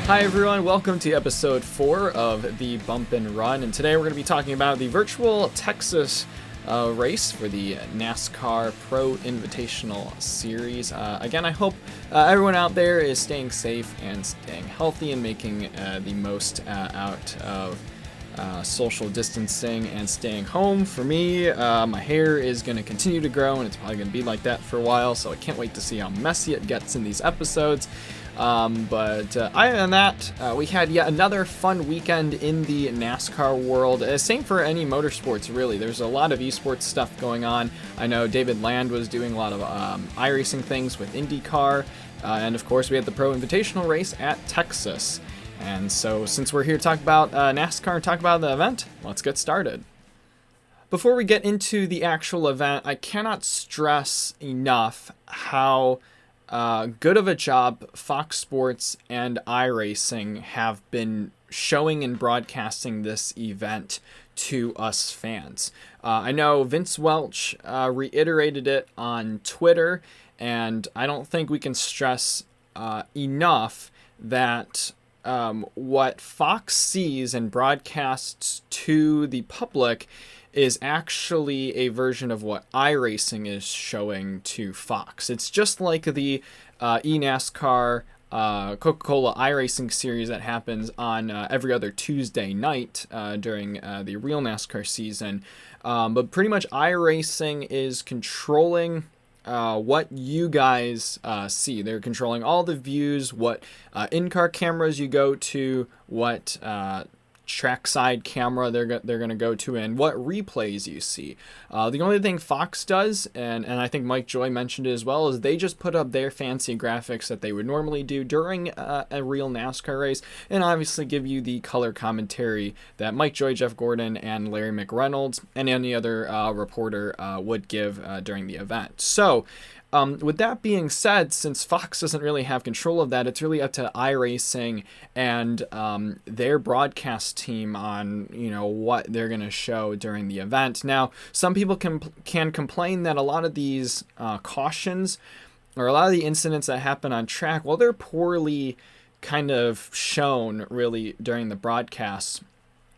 Hi everyone, welcome to episode 4 of the Bump and Run, and today we're going to be talking about the virtual Texas race for the NASCAR Pro Invitational Series. Again, I hope everyone out there is staying safe and staying healthy and making the most out of social distancing and staying home. For me, my hair is going to continue to grow and it's probably going to be like that for a while, so I can't wait to see how messy it gets in these episodes. But other than that, we had yet another fun weekend in the NASCAR world. Same for any motorsports, really. There's a lot of esports stuff going on. I know David Land was doing a lot of iRacing things with IndyCar. And of course, we had the Pro Invitational race at Texas. And so since we're here to talk about NASCAR and talk about the event, let's get started. Before we get into the actual event, I cannot stress enough how good of a job Fox Sports and iRacing have been showing and broadcasting this event to us fans. I know Vince Welch reiterated it on Twitter, and I don't think we can stress enough that what Fox sees and broadcasts to the public is actually a version of what iRacing is showing to Fox. It's just like the eNASCAR Coca-Cola iRacing series that happens on every other Tuesday night during the real NASCAR season. But pretty much iRacing is controlling what you guys see. They're controlling all the views, what in-car cameras you go to, what trackside camera they're going to go to, and what replays you see. The only thing Fox does, and I think Mike Joy mentioned it as well, is they just put up their fancy graphics that they would normally do during a real NASCAR race, and obviously give you the color commentary that Mike Joy, Jeff Gordon, and Larry McReynolds, and any other reporter would give during the event. So, with that being said, since Fox doesn't really have control of that, it's really up to iRacing and their broadcast team on what they're going to show during the event. Now, some people can complain that a lot of these cautions or a lot of the incidents that happen on track, well, they're poorly kind of shown really during the broadcasts,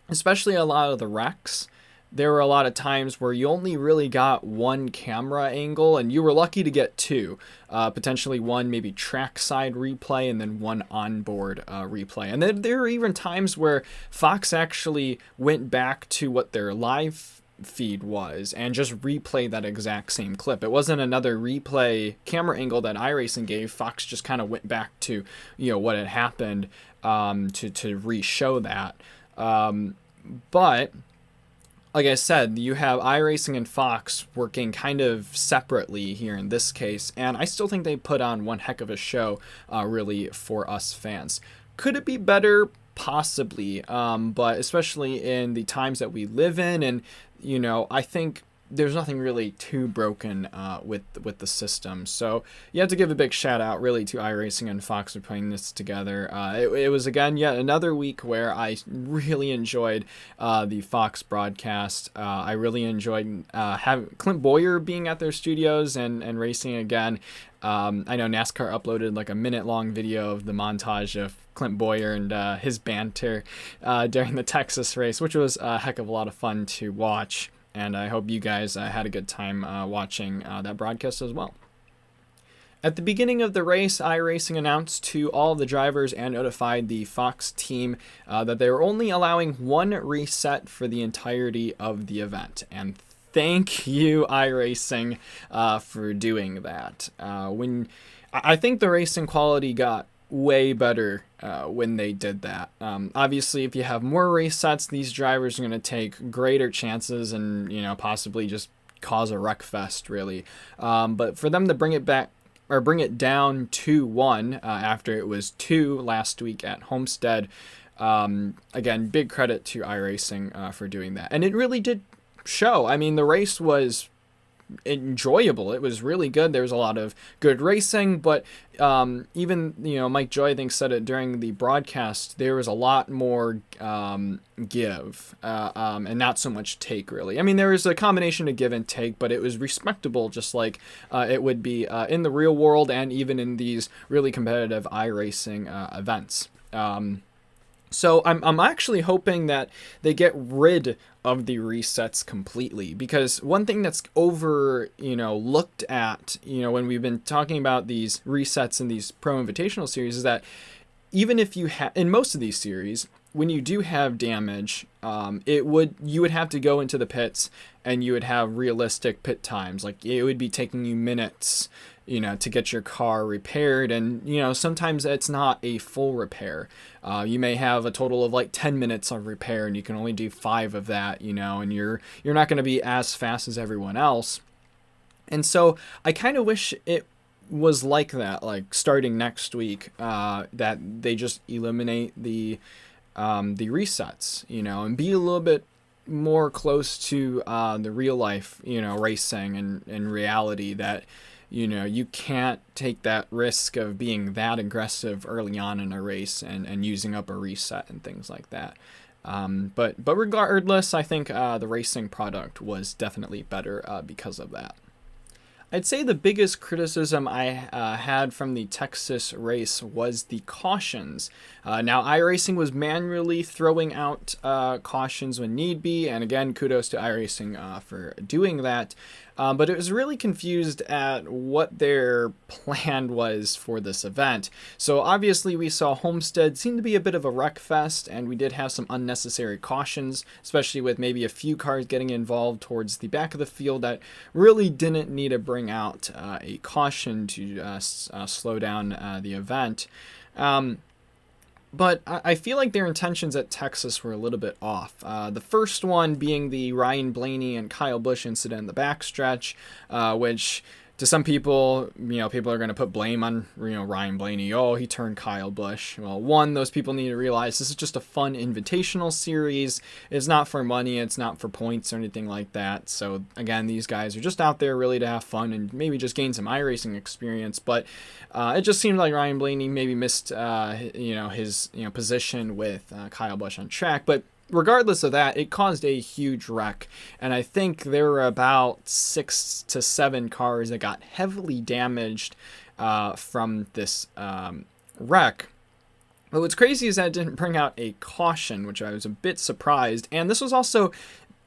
especially a lot of the wrecks. There were a lot of times where you only really got one camera angle, and you were lucky to get two, potentially one maybe trackside replay and then one onboard replay. And then there were even times where Fox actually went back to what their live feed was and just replayed that exact same clip. It wasn't another replay camera angle that iRacing gave. Fox just kind of went back to what had happened to re-show that. But like I said, you have iRacing and Fox working kind of separately here in this case, and I still think they put on one heck of a show, really, for us fans. Could it be better? Possibly, but especially in the times that we live in, and I think there's nothing really too broken with the system. So you have to give a big shout out really to iRacing and Fox for putting this together. It was again yet another week where I really enjoyed the Fox broadcast. I really enjoyed having Clint Boyer being at their studios and racing again. I know NASCAR uploaded like a minute-long video of the montage of Clint Boyer and his banter during the Texas race, which was a heck of a lot of fun to watch. And I hope you guys had a good time watching that broadcast as well. At the beginning of the race, iRacing announced to all the drivers and notified the Fox team that they were only allowing one reset for the entirety of the event. And thank you, iRacing, for doing that. I think the racing quality got way better when they did that. Obviously, if you have more resets, these drivers are going to take greater chances and possibly just cause a wreck fest, really. But for them to bring it back or bring it down to one after it was two last week at Homestead, again, big credit to iRacing for doing that. And it really did show. I mean, the race was enjoyable. It was really good. There was a lot of good racing, but even Mike Joy I think said it during the broadcast, there was a lot more give and not so much take, really. I mean, there was a combination of give and take, but it was respectable, just like it would be in the real world and even in these really competitive iRacing events. So I'm actually hoping that they get rid of the resets completely, because one thing that's looked at, when we've been talking about these resets in these Pro Invitational Series, is that even if you have, in most of these series, when you do have damage, you would have to go into the pits and you would have realistic pit times. Like, it would be taking you minutes, to get your car repaired. And, sometimes it's not a full repair. You may have a total of like 10 minutes of repair and you can only do 5 of that, and you're not going to be as fast as everyone else. And so I kind of wish it was like that, like starting next week, that they just eliminate the resets, and be a little bit more close to the real life, racing and reality, that you can't take that risk of being that aggressive early on in a race and using up a reset and things like that. But regardless, I think the racing product was definitely better because of that. I'd say the biggest criticism I had from the Texas race was the cautions. Now, iRacing was manually throwing out cautions when need be, and again, kudos to iRacing for doing that. But it was really confused at what their plan was for this event. So obviously we saw Homestead seem to be a bit of a wreck fest, and we did have some unnecessary cautions, especially with maybe a few cars getting involved towards the back of the field that really didn't need to bring out a caution to slow down the event. But I feel like their intentions at Texas were a little bit off. The first one being the Ryan Blaney and Kyle Busch incident in the backstretch, which to some people, people are going to put blame on, Ryan Blaney. Oh, he turned Kyle Busch. Well, one, those people need to realize this is just a fun invitational series. It's not for money. It's not for points or anything like that. So again, these guys are just out there really to have fun and maybe just gain some iRacing experience. But it just seemed like Ryan Blaney maybe missed, his, position with Kyle Busch on track. But regardless of that, it caused a huge wreck, and I think there were about 6 to 7 cars that got heavily damaged from this wreck. But what's crazy is that it didn't bring out a caution, which I was a bit surprised, and this was also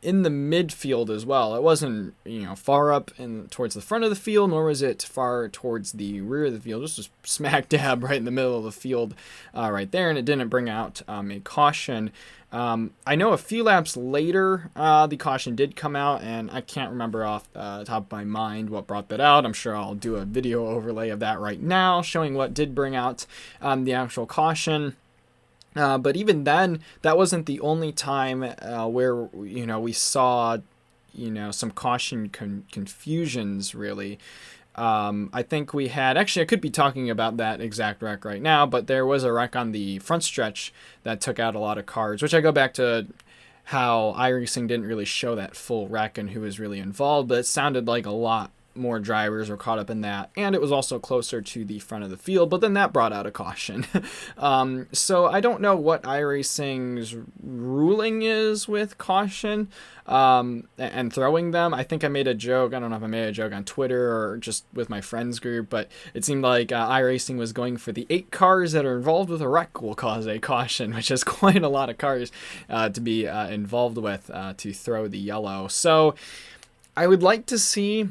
in the midfield as well. It wasn't, far up and towards the front of the field, nor was it far towards the rear of the field. This was smack dab right in the middle of the field right there, and it didn't bring out a caution. I know a few laps later, the caution did come out, and I can't remember off the top of my mind what brought that out. I'm sure I'll do a video overlay of that right now, showing what did bring out the actual caution. But even then, that wasn't the only time where, we saw, some caution confusions, really. I think we had, actually, I could be talking about that exact wreck right now, but there was a wreck on the front stretch that took out a lot of cars, which I go back to how iRacing didn't really show that full wreck and who was really involved, but it sounded like a lot more drivers were caught up in that, and it was also closer to the front of the field, but then that brought out a caution. So I don't know what iRacing's ruling is with caution and throwing them. I think I made a joke, I don't know if I made a joke on Twitter or just with my friends group, but it seemed like iRacing was going for the 8 cars that are involved with a wreck will cause a caution, which is quite a lot of cars to be involved with to throw the yellow. So I would like to see,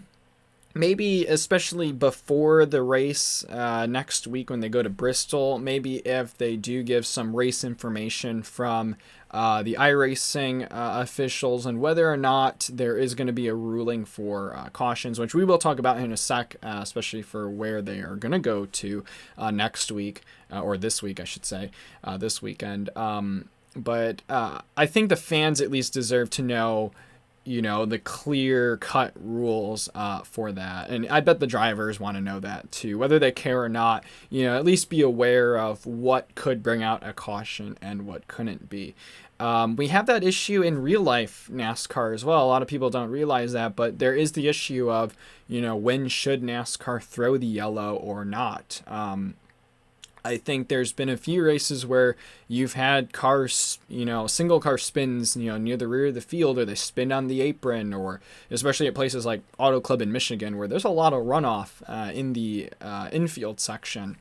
maybe especially before the race next week when they go to Bristol, maybe if they do give some race information from the iRacing officials and whether or not there is going to be a ruling for cautions, which we will talk about in a sec, especially for where they are going to go to next week, or this week, I should say, this weekend. But I think the fans at least deserve to know, the clear-cut rules for that. And I bet the drivers want to know that too, whether they care or not, at least be aware of what could bring out a caution and what couldn't be. We have that issue in real-life NASCAR as well. A lot of people don't realize that, but there is the issue of, when should NASCAR throw the yellow or not? I think there's been a few races where you've had cars, single car spins, near the rear of the field, or they spin on the apron, or especially at places like Auto Club in Michigan, where there's a lot of runoff in the infield section.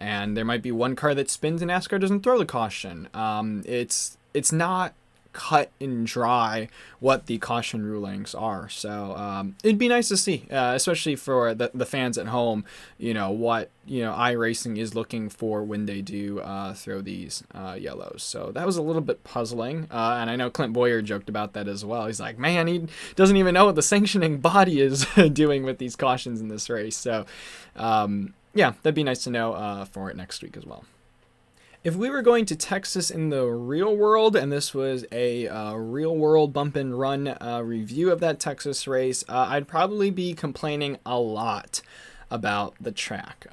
and there might be one car that spins and NASCAR doesn't throw the caution. It's not cut and dry what the caution rulings are. So it'd be nice to see, especially for the fans at home, what iRacing is looking for when they do throw these yellows. So that was a little bit puzzling, and I know Clint Boyer joked about that as well. He's like, man, he doesn't even know what the sanctioning body is doing with these cautions in this race. So yeah, that'd be nice to know for it next week as well. If we were going to Texas in the real world, and this was a real world bump and run review of that Texas race, I'd probably be complaining a lot about the track.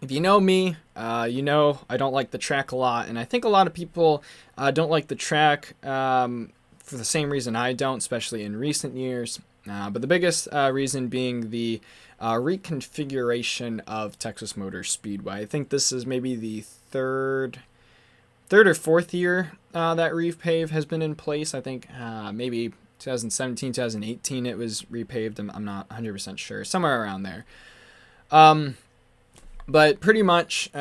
If you know me, I don't like the track a lot, and I think a lot of people don't like the track for the same reason I don't, especially in recent years. But the biggest reason being the reconfiguration of Texas Motor Speedway. I think this is maybe the third or fourth year that repave has been in place. I think maybe 2017, 2018 it was repaved. I'm not 100% sure. Somewhere around there. But pretty much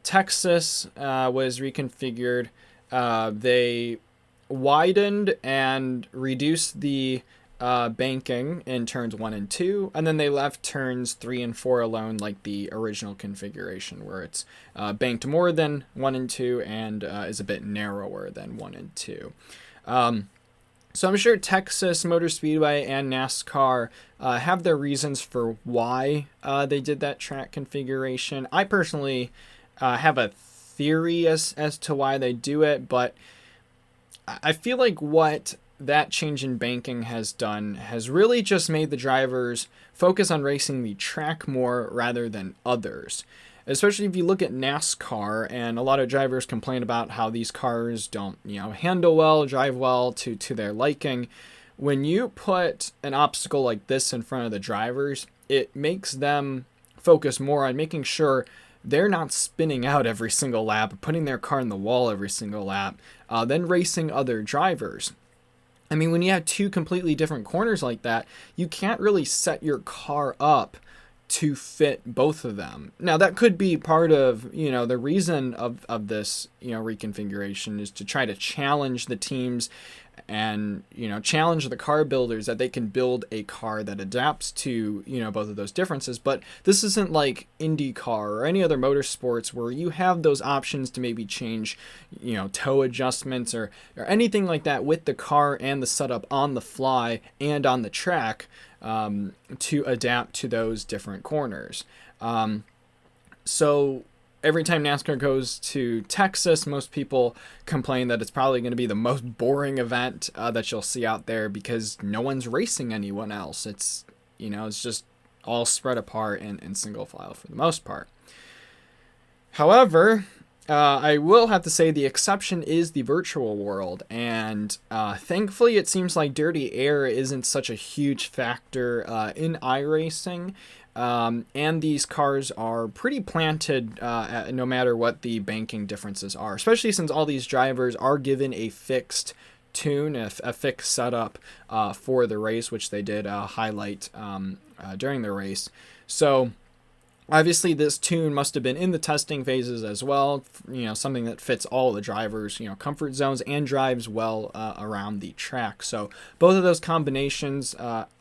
Texas was reconfigured. They widened and reduced the banking in turns 1 and 2, and then they left turns 3 and 4 alone, like the original configuration, where it's banked more than 1 and 2 and is a bit narrower than 1 and 2. So I'm sure Texas Motor Speedway and NASCAR have their reasons for why they did that track configuration. I personally have a theory as to why they do it, but I feel like what that change in banking has done has really just made the drivers focus on racing the track more rather than others. Especially if you look at NASCAR, and a lot of drivers complain about how these cars don't, handle well, drive well to their liking. When you put an obstacle like this in front of the drivers, it makes them focus more on making sure they're not spinning out every single lap, putting their car in the wall every single lap, then racing other drivers. I mean, when you have two completely different corners like that, you can't really set your car up to fit both of them. Now, that could be part of, the reason of this, reconfiguration is to try to challenge the teams and, challenge the car builders that they can build a car that adapts to, both of those differences. But this isn't like IndyCar or any other motorsports where you have those options to maybe change, toe adjustments or anything like that with the car and the setup on the fly and on the track to adapt to those different corners. So every time NASCAR goes to Texas, most people complain that it's probably going to be the most boring event that you'll see out there because no one's racing anyone else. It's, it's just all spread apart in single file for the most part. However, I will have to say the exception is the virtual world, and thankfully it seems like dirty air isn't such a huge factor in iRacing. And these cars are pretty planted no matter what the banking differences are, especially since all these drivers are given a fixed tune, a fixed setup for the race, which they did highlight during the race. So obviously this tune must have been in the testing phases as well, something that fits all the drivers, comfort zones and drives well around the track. So both of those combinations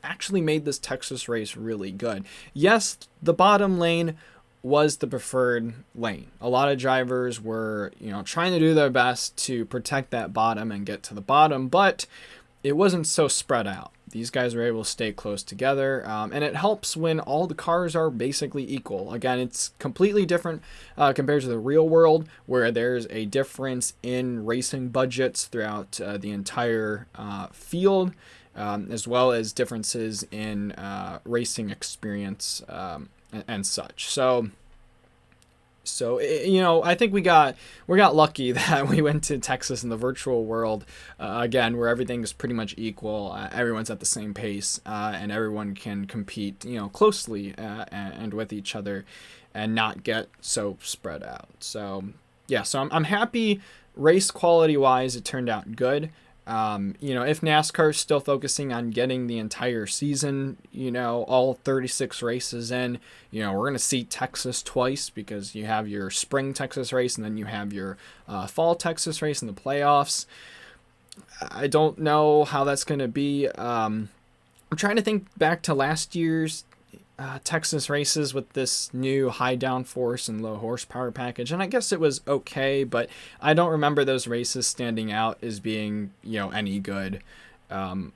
actually made this Texas race really good. Yes, the bottom lane was the preferred lane. A lot of drivers were, trying to do their best to protect that bottom and get to the bottom, but it wasn't so spread out. These guys were able to stay close together, and it helps when all the cars are basically equal. Again, it's completely different compared to the real world, where there's a difference in racing budgets throughout the entire field, as well as differences in racing experience and such. So, I think we got lucky that we went to Texas in the virtual world, again, where everything is pretty much equal. Everyone's at the same pace, and everyone can compete, closely and with each other and not get so spread out. So, yeah, so I'm happy race quality wise, it turned out good. If NASCAR is still focusing on getting the entire season, all 36 races in, we're going to see Texas twice, because you have your spring Texas race and then you have your fall Texas race in the playoffs. I don't know how that's going to be. I'm trying to think back to last year's Texas races with this new high downforce and low horsepower package, and I guess it was okay, but I don't remember those races standing out as being any good,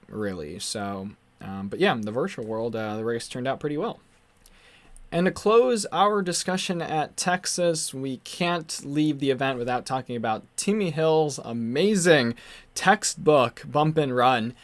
really. So but yeah, in the virtual world, the race turned out pretty well. And to close our discussion at Texas, we can't leave the event without talking about Timmy Hill's amazing textbook bump and run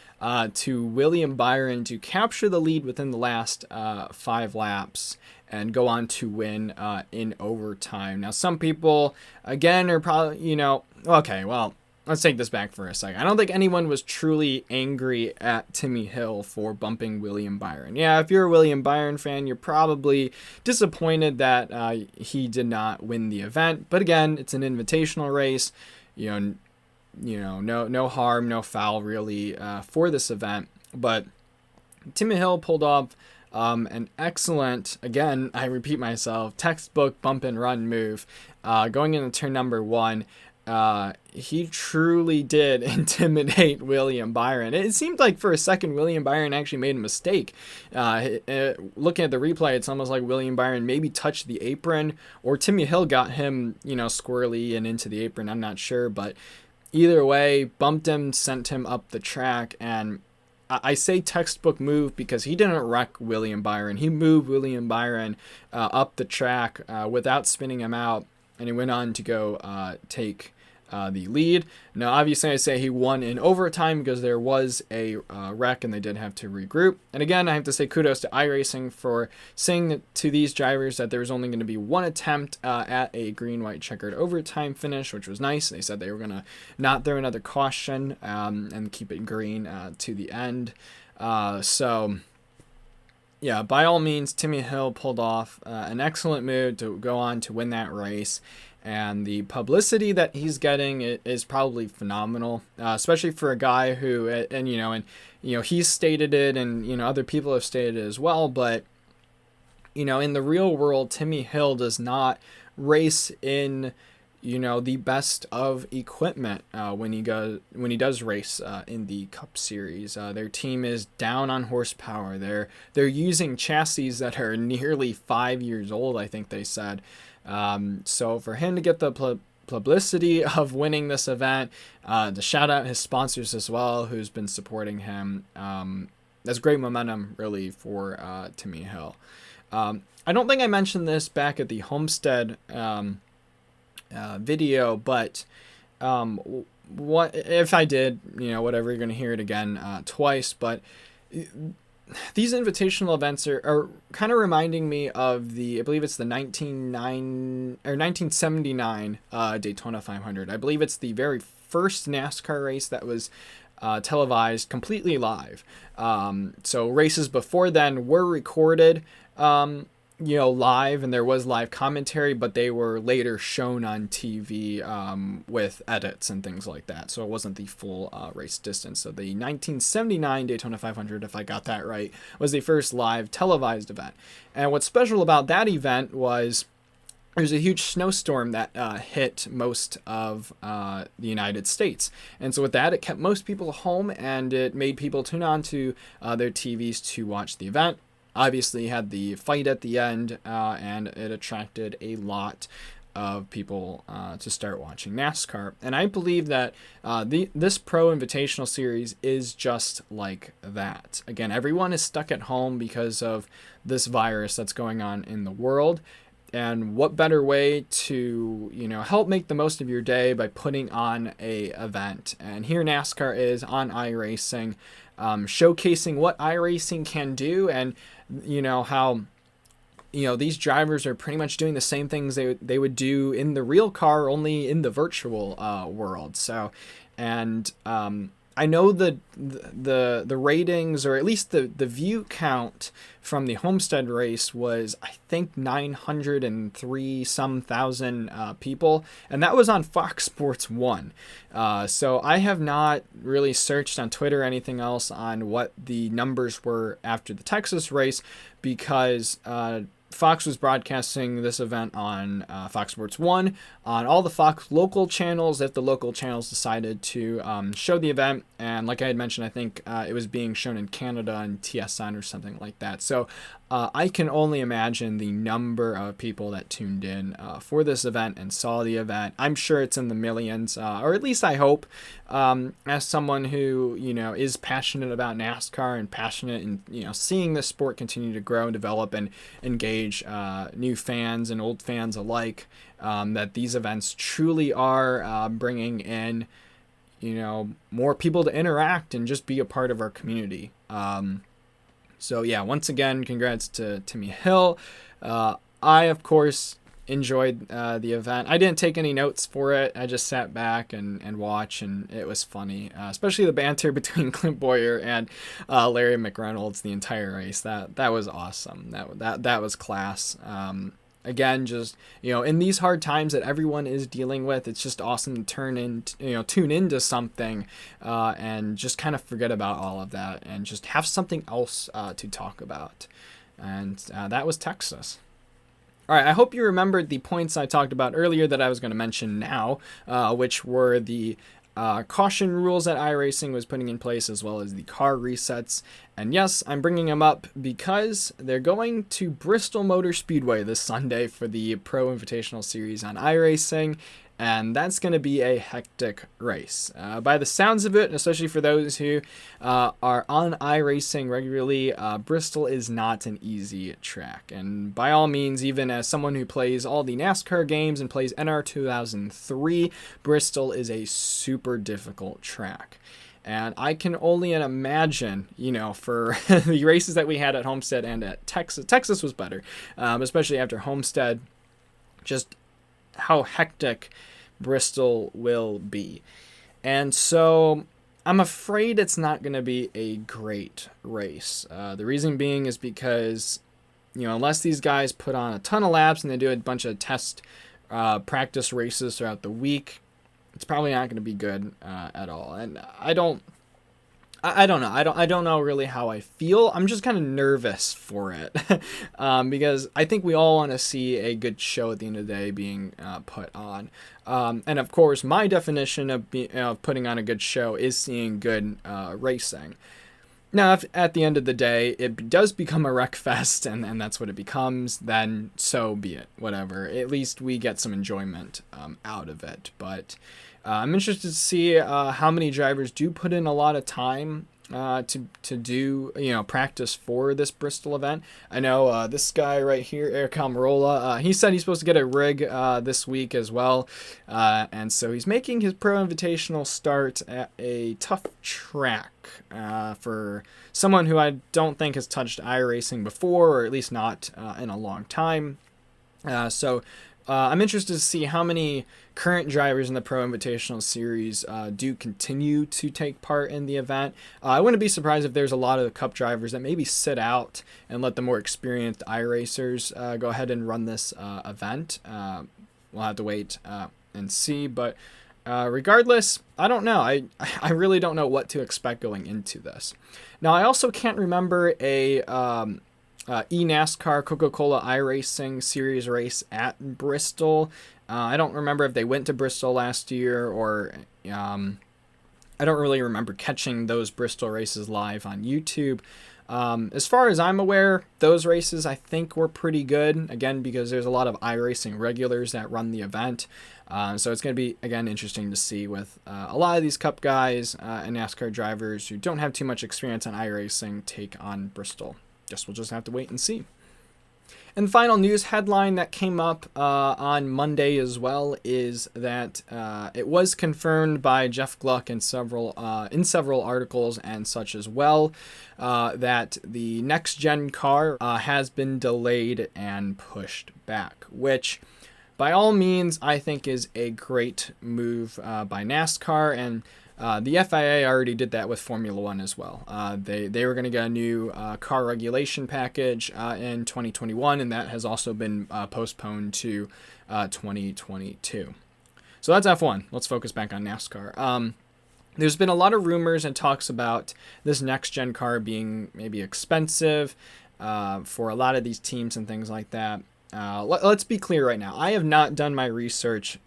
to William Byron to capture the lead within the last 5 laps and go on to win in overtime. Now, some people, again, are probably, okay, well, let's take this back for a second. I don't think anyone was truly angry at Timmy Hill for bumping William Byron. Yeah, if you're a William Byron fan, you're probably disappointed that he did not win the event. But again, it's an invitational race. No harm, no foul really for this event. But Timmy Hill pulled off an excellent, again, I repeat myself, textbook bump and run move going into turn number 1. He truly did intimidate William Byron. It seemed like for a second William Byron actually made a mistake. Looking at the replay, it's almost like William Byron maybe touched the apron, or Timmy Hill got him, squirrely and into the apron. I'm not sure, but either way, bumped him, sent him up the track, and I say textbook move because he didn't wreck William Byron. He moved William Byron up the track without spinning him out, and he went on to go take the lead. Now, obviously, I say he won in overtime because there was a wreck and they did have to regroup. And again, I have to say kudos to iRacing for saying to these drivers that there was only going to be one attempt at a green-white checkered overtime finish, which was nice. They said they were going to not throw another caution and keep it green to the end. So yeah, by all means, Timmy Hill pulled off an excellent move to go on to win that race. And the publicity that he's getting is probably phenomenal, especially for a guy who, he's stated it, and other people have stated it as well. But in the real world, Timmy Hill does not race in the best of equipment when he does race in the Cup Series. Their team is down on horsepower. They're using chassis that are nearly 5 years old, I think they said. So for him to get the publicity of winning this event, to shout out his sponsors as well, who's been supporting him, that's great momentum really for Timmy Hill. I don't think I mentioned this back at the Homestead video, but what if I did, whatever, you're going to hear it again twice, but these invitational events are kind of reminding me of I believe it's the 1979 Daytona 500. I believe it's the very first NASCAR race that was televised completely live. So races before then were recorded, live, and there was live commentary, but they were later shown on TV with edits and things like that. So it wasn't the full race distance. So the 1979 Daytona 500, if I got that right, was the first live televised event. And what's special about that event was there's a huge snowstorm that hit most of the United States. And so with that, it kept most people home, and it made people tune on to their TVs to watch the event. Obviously, had the fight at the end, and it attracted a lot of people to start watching NASCAR. And I believe that this Pro Invitational Series is just like that. Again, everyone is stuck at home because of this virus that's going on in the world. And what better way to, help make the most of your day by putting on a event. And here NASCAR is on iRacing, showcasing what iRacing can do, and how these drivers are pretty much doing the same things they would do in the real car, only in the virtual world. So, and I I know the ratings, or at least the view count from the Homestead race was, I think, 903 some thousand people, and that was on Fox Sports 1. So I have not really searched on Twitter or anything else on what the numbers were after the Texas race, because Fox was broadcasting this event on Fox Sports 1, on all the Fox local channels, if the local channels decided to show the event. And like I had mentioned, I think it was being shown in Canada on TSN or something like that. So I can only imagine the number of people that tuned in for this event and saw the event. I'm sure it's in the millions, or at least I hope. As someone who, is passionate about NASCAR and passionate in, seeing this sport continue to grow and develop and engage new fans and old fans alike, that these events truly are bringing in, more people to interact and just be a part of our community. So yeah, once again, congrats to Timmy Hill. I, of course, enjoyed the event. I didn't take any notes for it. I just sat back and watched, and it was funny, especially the banter between Clint Boyer and Larry McReynolds the entire race. That was awesome. That was class. Again, just, in these hard times that everyone is dealing with, it's just awesome to tune into something and just kind of forget about all of that and just have something else to talk about. And that was Texas. All right, I hope you remembered the points I talked about earlier that I was going to mention now, which were the caution rules that iRacing was putting in place, as well as the car resets. And yes, I'm bringing them up because they're going to Bristol Motor Speedway this Sunday for the Pro Invitational Series on iRacing, and that's going to be a hectic race. By the sounds of it, especially for those who are on iRacing regularly, Bristol is not an easy track. And by all means, even as someone who plays all the NASCAR games and plays NR 2003, Bristol is a super difficult track. And I can only imagine, for the races that we had at Homestead and at Texas. Texas was better, especially after Homestead, just how hectic Bristol will be. And so I'm afraid it's not going to be a great race. The reason being is because, unless these guys put on a ton of laps and they do a bunch of test practice races throughout the week, it's probably not going to be good at all. And I don't know. I don't know really how I feel. I'm just kind of nervous for it because I think we all want to see a good show at the end of the day being put on. And of course, my definition of putting on a good show is seeing good racing. Now, if at the end of the day it does become a wreck fest and that's what it becomes, then so be it. Whatever. At least we get some enjoyment out of it. But I'm interested to see how many drivers do put in a lot of time to do practice for this Bristol event. I know this guy right here, Eric Almirola, he said he's supposed to get a rig this week as well, and so he's making his Pro Invitational start at a tough track for someone who I don't think has touched iRacing before, or at least not in a long time. So I'm interested to see how many current drivers in the Pro Invitational Series do continue to take part in the event. I wouldn't be surprised if there's a lot of the Cup drivers that maybe sit out and let the more experienced iRacers go ahead and run this event. We'll have to wait and see, but regardless, I don't know. I really don't know what to expect going into this. Now, I also can't remember a eNASCAR Coca-Cola iRacing Series race at Bristol. I don't remember if they went to Bristol last year, or I don't really remember catching those Bristol races live on YouTube. As far as I'm aware, those races I think were pretty good, again, because there's a lot of iRacing regulars that run the event. So it's going to be, again, interesting to see with a lot of these Cup guys and NASCAR drivers who don't have too much experience on iRacing take on Bristol. Guess we'll just have to wait and see. And the final news headline that came up on Monday as well is that it was confirmed by Jeff Gluck in several articles and such as well that the Next Gen car has been delayed and pushed back, which by all means I think is a great move by NASCAR. And The FIA already did that with Formula One as well. They were going to get a new car regulation package in 2021, and that has also been postponed to 2022. So that's F1. Let's focus back on NASCAR. There's been a lot of rumors and talks about this next-gen car being maybe expensive for a lot of these teams and things like that. Let's be clear right now. I have not done my research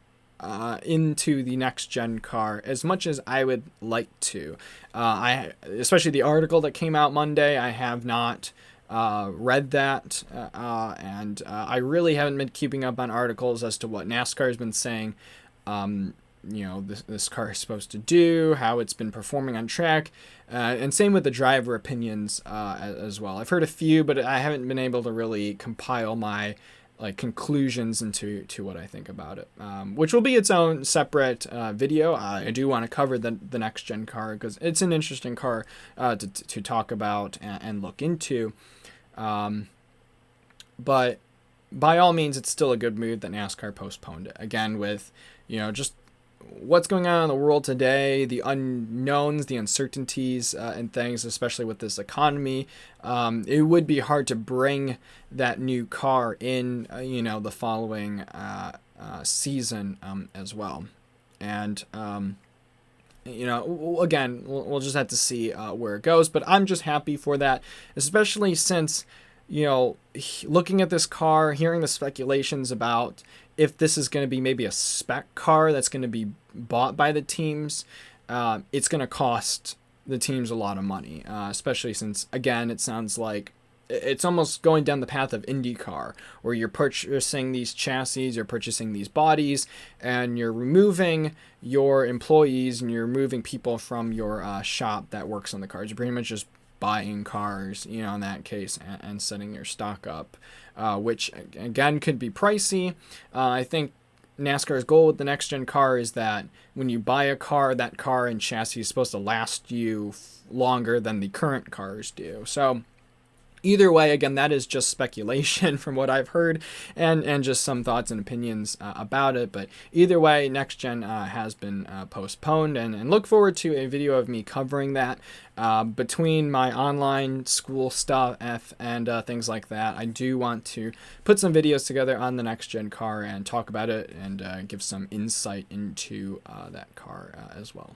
into the next-gen car as much as I would like to. Especially the article that came out Monday, I have not read that, and I really haven't been keeping up on articles as to what NASCAR has been saying. This car is supposed to do, how it's been performing on track, and same with the driver opinions as well. I've heard a few, but I haven't been able to really compile my conclusions into what I think about it, which will be its own separate video. I do want to cover the next gen car because it's an interesting car to talk about and look into. But by all means, it's still a good move that NASCAR postponed it. Again, with just what's going on in the world today, the unknowns, the uncertainties, and things, especially with this economy, it would be hard to bring that new car in, the following season as well. And, again, we'll just have to see where it goes. But I'm just happy for that, especially since, looking at this car, hearing the speculations about if this is going to be maybe a spec car that's going to be bought by the teams, it's going to cost the teams a lot of money, especially since, again, it sounds like it's almost going down the path of IndyCar, where you're purchasing these chassis, you're purchasing these bodies, and you're removing your employees and you're removing people from your shop that works on the cars. You're pretty much just buying cars, in that case, and setting your stock up, which, again, could be pricey. I think NASCAR's goal with the next-gen car is that when you buy a car, that car and chassis is supposed to last you longer than the current cars do. So either way, again, that is just speculation from what I've heard and just some thoughts and opinions about it. But either way, Next Gen has been postponed, and look forward to a video of me covering that. Between my online school stuff and things like that, I do want to put some videos together on the Next Gen car and talk about it and give some insight into that car as well.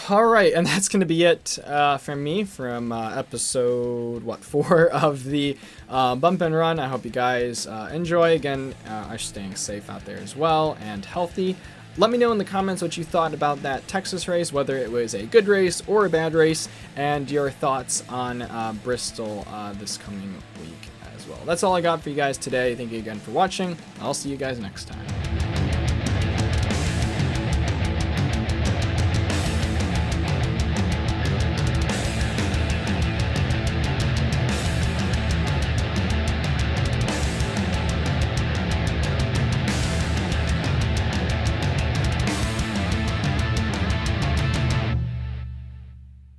All right, and that's going to be it from me from episode 4 of the Bump and Run. I hope you guys enjoy. Again, are staying safe out there as well and healthy. Let me know in the comments what you thought about that Texas race, whether it was a good race or a bad race, and your thoughts on Bristol this coming week as well. That's all I got for you guys today. Thank you again for watching. I'll see you guys next time.